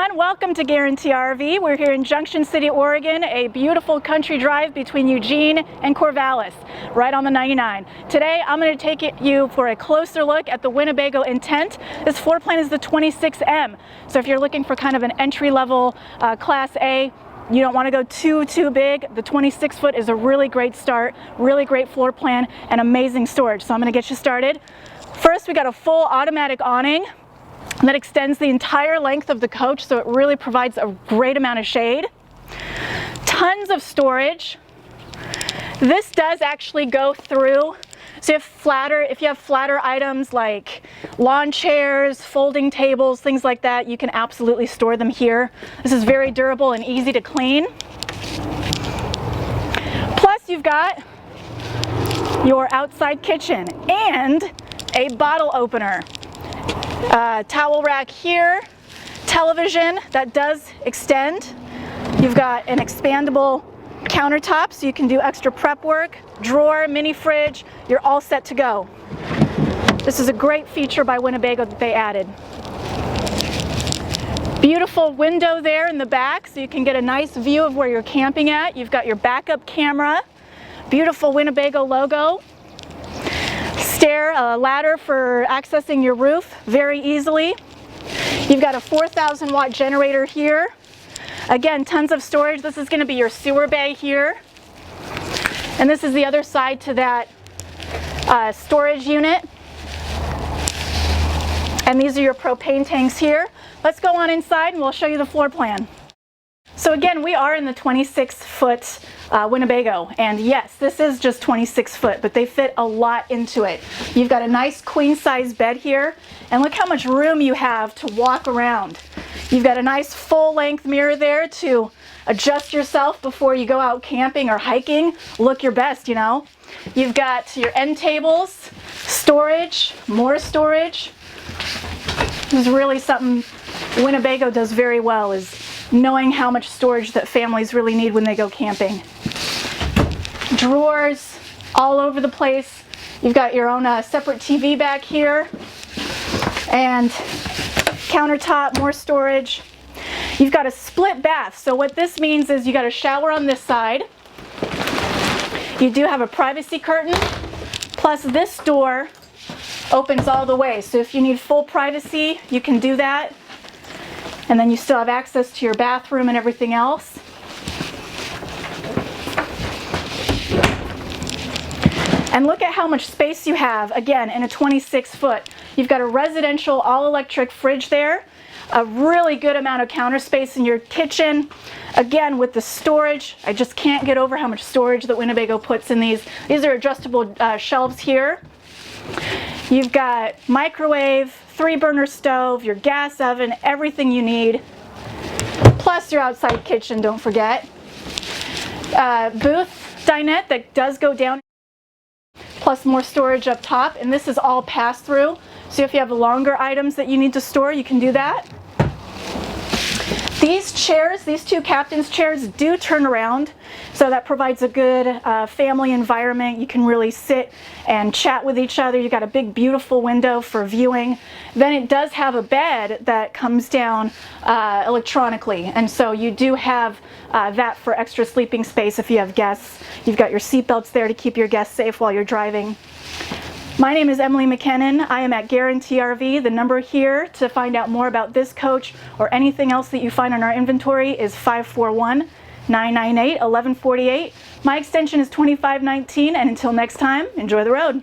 everyone, welcome to Guarantee RV. We're here in Junction City, Oregon, a beautiful country drive between Eugene and Corvallis, right on the 99. Today I'm going to take you for a closer look at the Winnebago Intent. This floor plan is the 26M, so if you're looking for kind of an entry-level Class A, you don't want to go too big, the 26 foot is a really great start, really great floor plan, and amazing storage. So I'm going to get you started. First, we got a full automatic awning that extends the entire length of the coach, so it really provides a great amount of shade. Tons of storage. This does actually go through, so if you have flatter items like lawn chairs, folding tables, things like that, you can absolutely store them here. This is very durable and easy to clean. Plus you've got your outside kitchen and a bottle opener. Towel rack here, television that does extend. You've got an expandable countertop so you can do extra prep work, drawer, mini fridge, you're all set to go. This is a great feature by Winnebago that they added. Beautiful window there in the back so you can get a nice view of where you're camping at. You've got your backup camera, beautiful Winnebago logo. Ladder for accessing your roof very easily. You've got a 4,000 watt generator here. Again, tons of storage. This is going to be your sewer bay here. And this is the other side to that storage unit. And these are your propane tanks here. Let's go on inside and we'll show you the floor plan. So again, we are in the 26 foot Winnebago, and yes, this is just 26 foot, but they fit a lot into it. You've got a nice queen size bed here, and look how much room you have to walk around. You've got a nice full length mirror there to adjust yourself before you go out camping or hiking. Look your best, you know. You've got your end tables, storage, more storage. This is really something Winnebago does very well, is knowing how much storage that families really need when they go camping. Drawers all over the place. You've got your own separate TV back here, and countertop, more storage. You've got a split bath, so what this means is you got a shower on this side. You do have a privacy curtain, plus this door opens all the way, so if you need full privacy, you can do that. And then you still have access to your bathroom and everything else. And look at how much space you have, again, in a 26 foot. You've got a residential all-electric fridge there, a really good amount of counter space in your kitchen. Again, with the storage, I just can't get over how much storage that Winnebago puts in these. These are adjustable shelves here. You've got microwave, 3-burner stove, your gas oven, everything you need. Plus your outside kitchen, don't forget. Booth dinette that does go down, plus more storage up top, and this is all pass-through. So if you have longer items that you need to store, you can do that. These chairs, these two captain's chairs, do turn around, so that provides a good family environment. You can really sit and chat with each other. You've got a big, beautiful window for viewing. Then it does have a bed that comes down electronically, and so you do have that for extra sleeping space if you have guests. You've got your seat belts there to keep your guests safe while you're driving. My name is Emily McKinnon. I am at Guarantee RV. The number here to find out more about this coach or anything else that you find on our inventory is 541-998-1148. My extension is 2519, and until next time, enjoy the road.